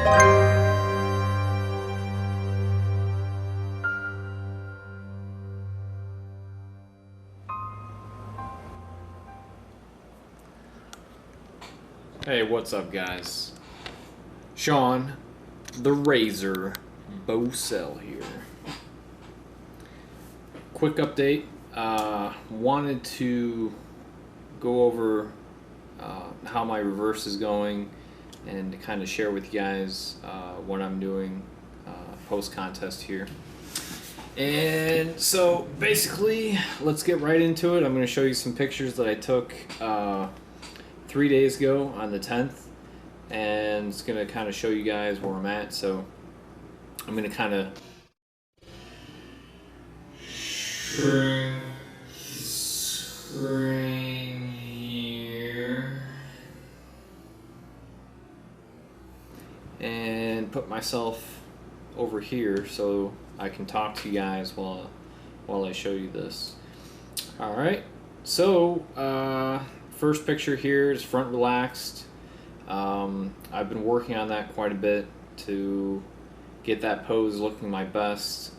Hey, what's up, guys? Sean, the Razor Bocell here. Quick update. Wanted to go over how my reverse is going and to kind of share with you guys what I'm doing post-contest here. And so basically, let's get right into it. I'm going to show you some pictures that I took 3 days ago on the 10th, and it's going to kind of show you guys where I'm at. So I'm going to kind of screen here and put myself over here so I can talk to you guys while I show you this. All right, so first picture here is front relaxed. I've been working on that quite a bit to get that pose looking my best,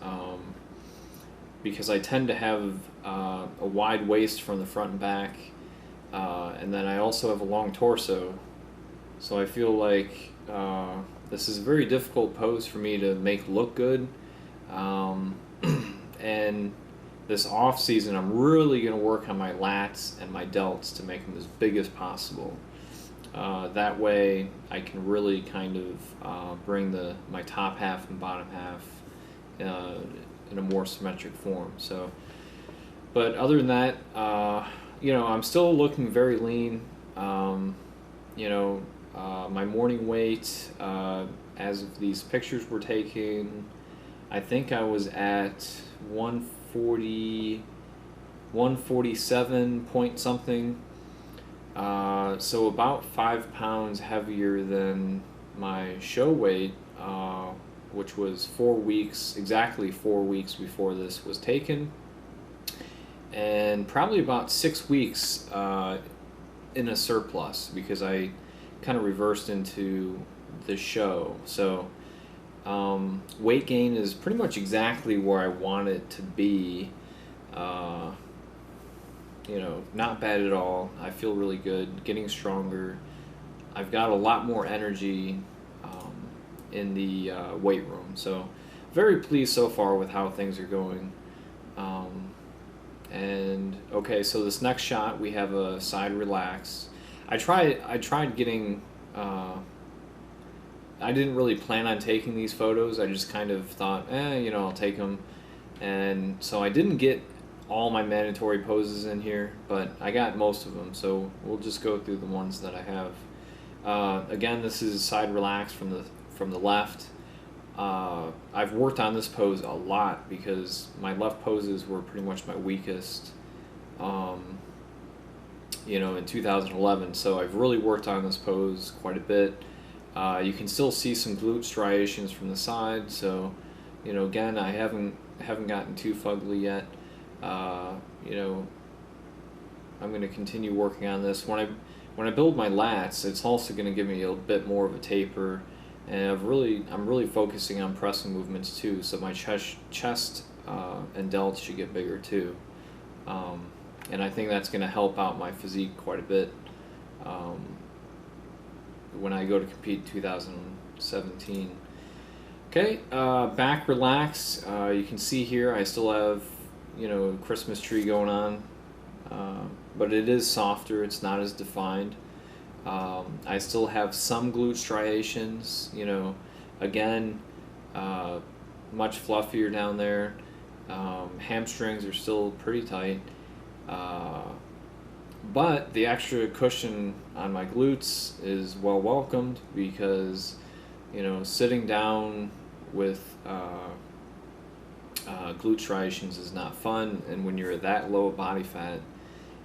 because I tend to have a wide waist from the front and back, and then I also have a long torso, so I feel like this is a very difficult pose for me to make look good. And this off season, I'm really going to work on my lats and my delts to make them as big as possible. That way I can really kind of bring my top half and bottom half in a more symmetric form. So, but other than that, you know, I'm still looking very lean. You know, my morning weight, as of these pictures were taken, I think I was at 147 point something, so about 5 pounds heavier than my show weight, which was 4 weeks, exactly 4 weeks before this was taken, and probably about 6 weeks in a surplus, because I kind of reversed into the show. So weight gain is pretty much exactly where I want it to be. You know, not bad at all. I feel really good, getting stronger. I've got a lot more energy in the weight room, so very pleased so far with how things are going. And okay, so this next shot, we have a side relax. I tried getting I didn't really plan on taking these photos. I just kind of thought, you know, I'll take them. And so I didn't get all my mandatory poses in here, but I got most of them. So we'll just go through the ones that I have. Again, this is side relax from the left. I've worked on this pose a lot because my left poses were pretty much my weakest, you know, in 2011. So I've really worked on this pose quite a bit. You can still see some glute striations from the side, so, you know, again, I haven't gotten too fugly yet. You know, I'm going to continue working on this. When I build my lats, it's also going to give me a bit more of a taper, and I'm really focusing on pressing movements too. So my chest and delts should get bigger too, and I think that's going to help out my physique quite a bit. When I go to compete in 2017. Okay, back relax. You can see here I still have, you know, Christmas tree going on, but it is softer. It's not as defined. I still have some glute striations, you know, again, much fluffier down there. Hamstrings are still pretty tight. But the extra cushion on my glutes is well welcomed, because, you know, sitting down with glute striations is not fun, and when you're that low body fat,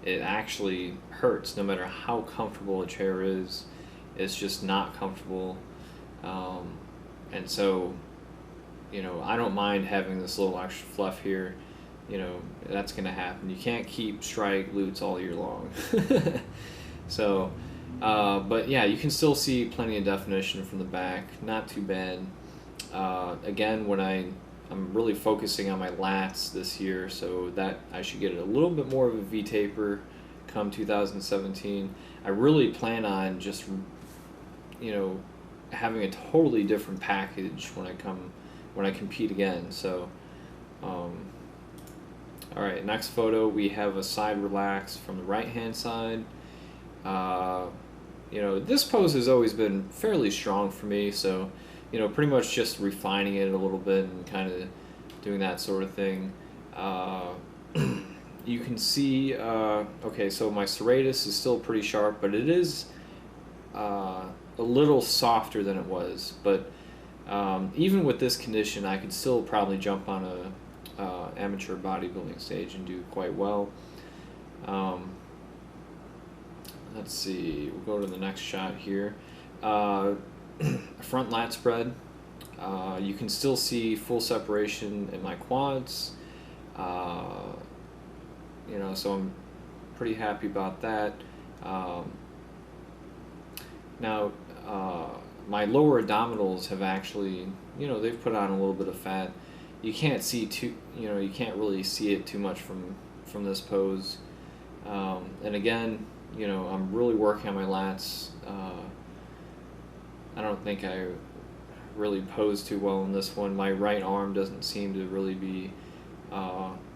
it actually hurts. No matter how comfortable a chair is, it's just not comfortable. And so, you know, I don't mind having this little extra fluff here. You know, that's going to happen. You can't keep striate glutes all year long. So, But yeah, you can still see plenty of definition from the back. Not too bad. Again, when I'm really focusing on my lats this year, so that I should get a little bit more of a V taper come 2017. I really plan on just, you know, having a totally different package when I compete again. So, all right, next photo, we have a side relax from the right hand side. You know, this pose has always been fairly strong for me, so, you know, pretty much just refining it a little bit and kind of doing that sort of thing. You can see, okay, so my serratus is still pretty sharp, but it is a little softer than it was. But even with this condition, I could still probably jump on a amateur bodybuilding stage and do quite well. Let's see, we'll go to the next shot here. Front lat spread. You can still see full separation in my quads. You know, so I'm pretty happy about that. Now, my lower abdominals have actually, you know, they've put on a little bit of fat. You can't see you can't really see it too much from this pose. And again, you know, I'm really working on my lats. I don't think I really posed too well in this one. My right arm doesn't seem to really be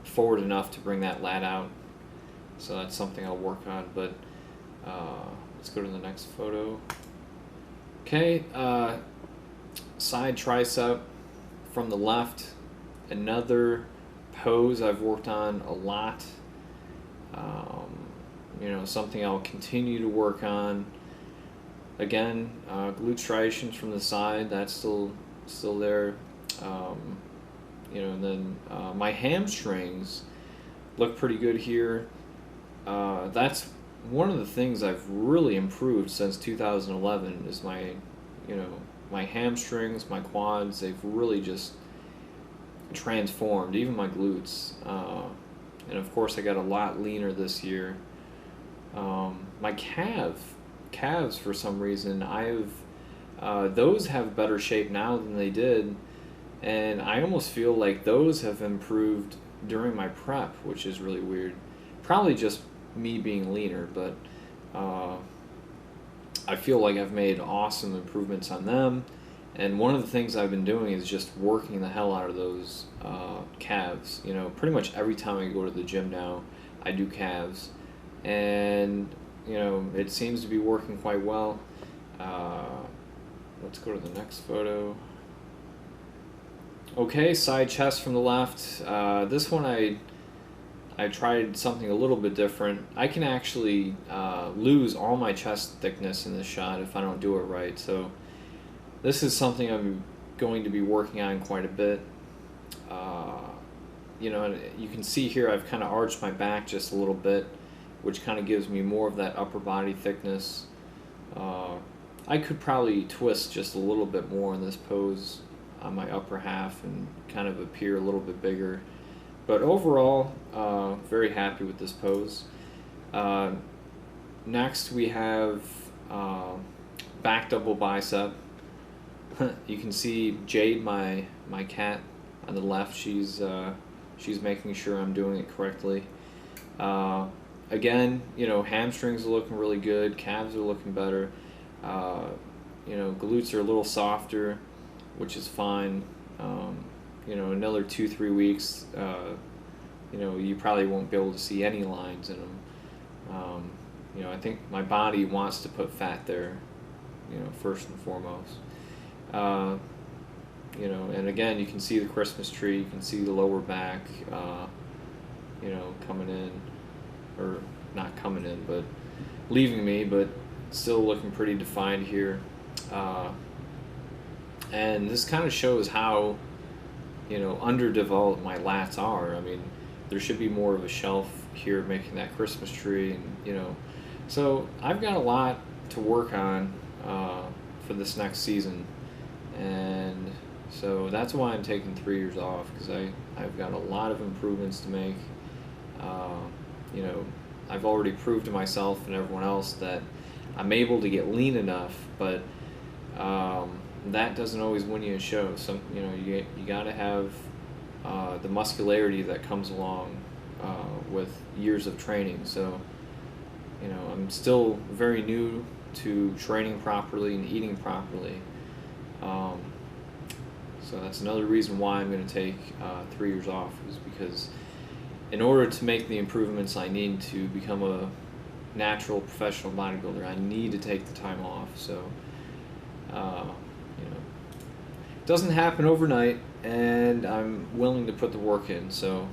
forward enough to bring that lat out. So that's something I'll work on, but let's go to the next photo. Okay, side tricep from the left, another pose I've worked on a lot. You know, something I'll continue to work on. Again, glute striations from the side, that's still there. You know, and then my hamstrings look pretty good here. That's one of the things I've really improved since 2011 is my hamstrings, my quads, they've really just transformed, even my glutes. And of course I got a lot leaner this year. My calves for some reason, those have better shape now than they did, and I almost feel like those have improved during my prep, which is really weird. Probably just me being leaner, but I feel like I've made awesome improvements on them, and one of the things I've been doing is just working the hell out of those calves. You know, pretty much every time I go to the gym now, I do calves, and you know, it seems to be working quite well. Let's go to the next photo. Okay, side chest from the left. This one I tried something a little bit different. I can actually lose all my chest thickness in this shot if I don't do it right. So this is something I'm going to be working on quite a bit. You know, and you can see here I've kind of arched my back just a little bit, which kind of gives me more of that upper body thickness. I could probably twist just a little bit more in this pose on my upper half and kind of appear a little bit bigger. But overall, very happy with this pose. Next we have back double bicep. You can see Jade, my cat on the left. She's making sure I'm doing it correctly. Again, you know, hamstrings are looking really good, calves are looking better. You know, glutes are a little softer, which is fine. You know, another 2-3 weeks, you know, you probably won't be able to see any lines in them. You know, I think my body wants to put fat there, you know, first and foremost. You know, and again, you can see the Christmas tree, you can see the lower back, you know, coming in, or not coming in, but leaving me, but still looking pretty defined here. And this kind of shows how, you know, underdeveloped my lats are. I mean, there should be more of a shelf here making that Christmas tree, and you know, so I've got a lot to work on for this next season, and so that's why I'm taking 3 years off, because I've got a lot of improvements to make. You know, I've already proved to myself and everyone else that I'm able to get lean enough, but that doesn't always win you a show. Some, you know, you got to have the muscularity that comes along with years of training. So, you know, I'm still very new to training properly and eating properly. So that's another reason why I'm going to take 3 years off, is because in order to make the improvements I need to become a natural professional bodybuilder, I need to take the time off. So, you know, it doesn't happen overnight, and I'm willing to put the work in. So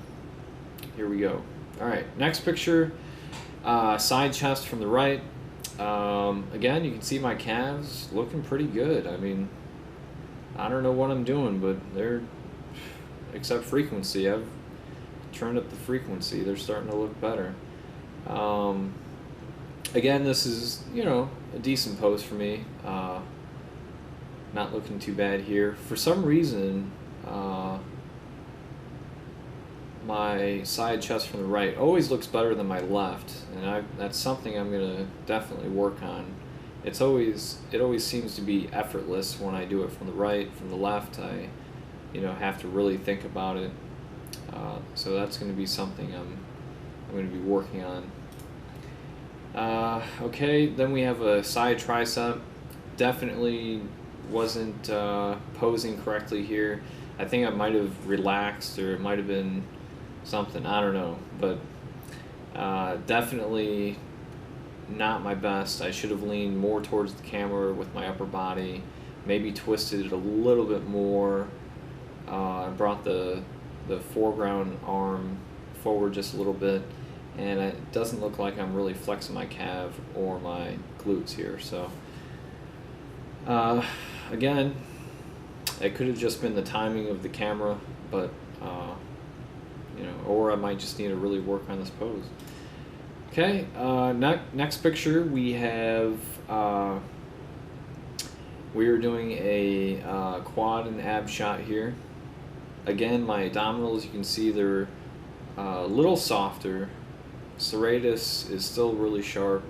here we go. All right, next picture, side chest from the right. Again, you can see my calves looking pretty good. I mean, I don't know what I'm doing, but they're, except frequency, I've turned up the frequency. They're starting to look better. Again, this is, you know, a decent pose for me. Not looking too bad here. For some reason, my side chest from the right always looks better than my left, and that's something I'm gonna definitely work on. It always seems to be effortless when I do it from the right. From the left, I, you know, have to really think about it. So that's going to be something I'm going to be working on. Okay, then we have a side tricep. Definitely wasn't posing correctly here. I think I might have relaxed, or it might have been something, I don't know, but definitely not my best. I should have leaned more towards the camera with my upper body, maybe twisted it a little bit more. I brought the foreground arm forward just a little bit, and it doesn't look like I'm really flexing my calf or my glutes here. So again, it could have just been the timing of the camera, but you know, or I might just need to really work on this pose. Okay, next picture we have, we are doing a quad and ab shot here. Again, my abdominals, you can see they're a little softer. Serratus is still really sharp.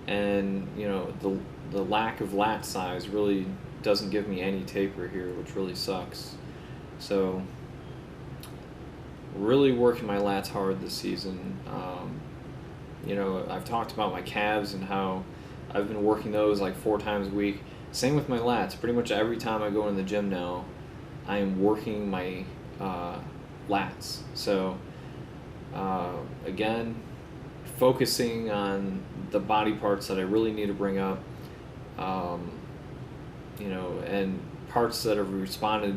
And, you know, the lack of lat size really doesn't give me any taper here, which really sucks. So, really working my lats hard this season. You know, I've talked about my calves and how I've been working those like 4 times a week. Same with my lats. Pretty much every time I go in the gym now, I am working my lats. So, again, focusing on the body parts that I really need to bring up, you know, and parts that have responded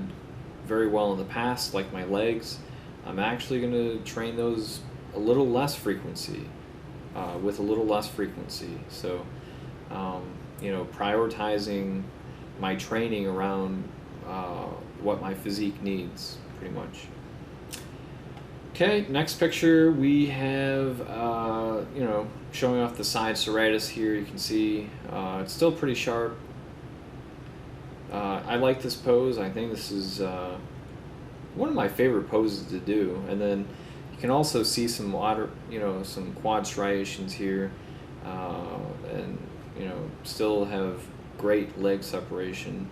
very well in the past, like my legs. I'm actually going to train those a little less frequency, with a little less frequency. So, you know, prioritizing my training around what my physique needs, pretty much. Okay, next picture we have, you know, showing off the side serratus here. You can see it's still pretty sharp. I like this pose. I think this is one of my favorite poses to do. And then you can also see some some quad striations here, and you know, still have great leg separation.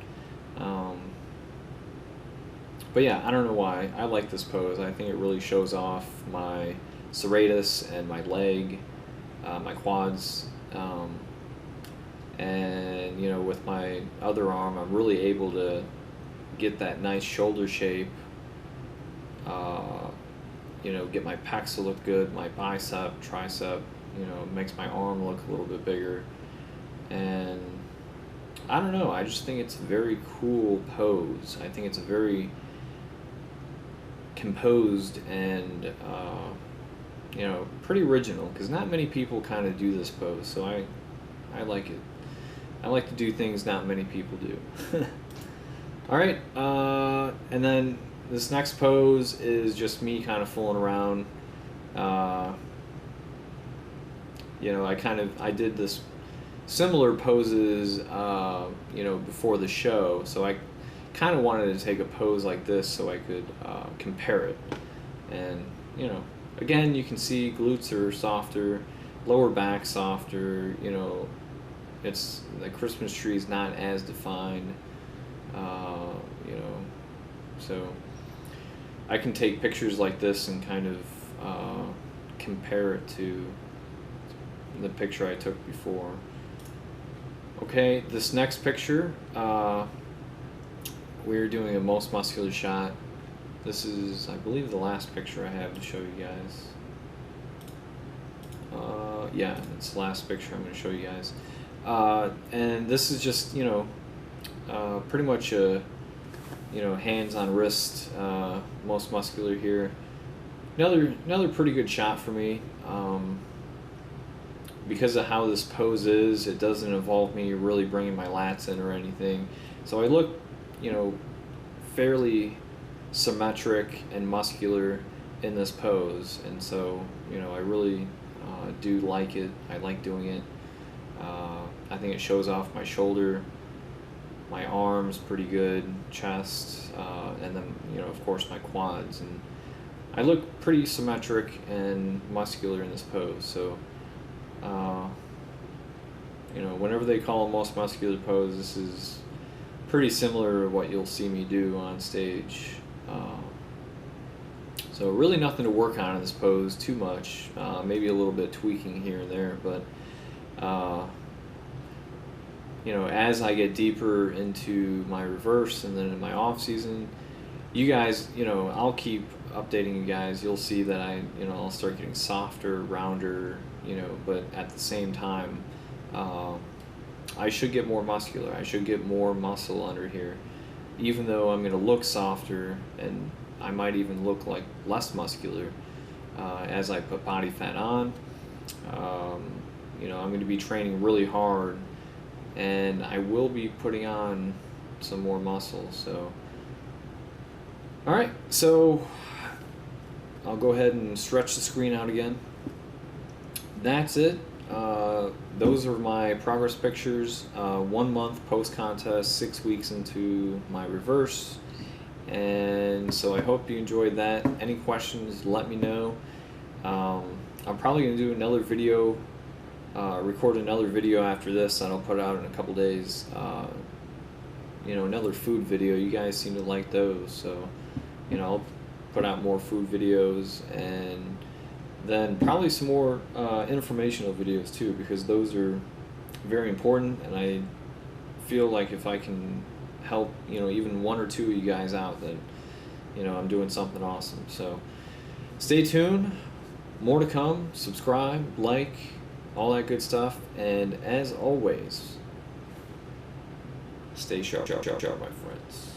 But yeah, I don't know why. I like this pose. I think it really shows off my serratus and my leg, my quads. And, you know, with my other arm, I'm really able to get that nice shoulder shape, you know, get my pecs to look good, my bicep, tricep, you know, makes my arm look a little bit bigger. And I don't know, I just think it's a very cool pose. I think it's a very composed and, you know, pretty original, because not many people kind of do this pose, so I like it. I like to do things not many people do. All right, and then this next pose is just me kind of fooling around. You know, I did this similar poses, you know, before the show, so I kind of wanted to take a pose like this so I could compare it. And, you know, again, you can see glutes are softer, lower back softer, you know, it's the Christmas tree is not as defined, you know, so I can take pictures like this and kind of compare it to the picture I took before. Okay, this next picture, we're doing a most muscular shot. This is, I believe, the last picture I have to show you guys. Yeah, it's the last picture I'm going to show you guys. And this is just, you know, pretty much a, you know, hands on wrist, most muscular here. Another pretty good shot for me. Because of how this pose is, it doesn't involve me really bringing my lats in or anything. So I look, you know, fairly symmetric and muscular in this pose, and so, you know, I really do like it. I like doing it. I think it shows off my shoulder, my arms pretty good, chest, and then, you know, of course my quads, and I look pretty symmetric and muscular in this pose. So you know, whenever they call a most muscular pose, this is pretty similar to what you'll see me do on stage. So really nothing to work on in this pose too much, maybe a little bit tweaking here and there, but you know, as I get deeper into my reverse and then in my off season, you guys, you know, I'll keep updating you guys. You'll see that you know, I'll start getting softer, rounder, you know, but at the same time, I should get more muscular. I should get more muscle under here, even though I'm going to look softer, and I might even look like less muscular as I put body fat on. You know, I'm going to be training really hard, and I will be putting on some more muscle. So, all right, so I'll go ahead and stretch the screen out again. That's it. Those are my progress pictures, 1 month post-contest, 6 weeks into my reverse, and so I hope you enjoyed that. Any questions, let me know. I'm probably going to do another video, record another video after this that I'll put out in a couple days. You know, another food video. You guys seem to like those, so, you know, I'll put out more food videos, and then probably some more informational videos too, because those are very important, and I feel like if I can help, you know, even 1 or 2 of you guys out, then, you know, I'm doing something awesome. So stay tuned, more to come. Subscribe, like, all that good stuff, and as always, stay sharp, my friends.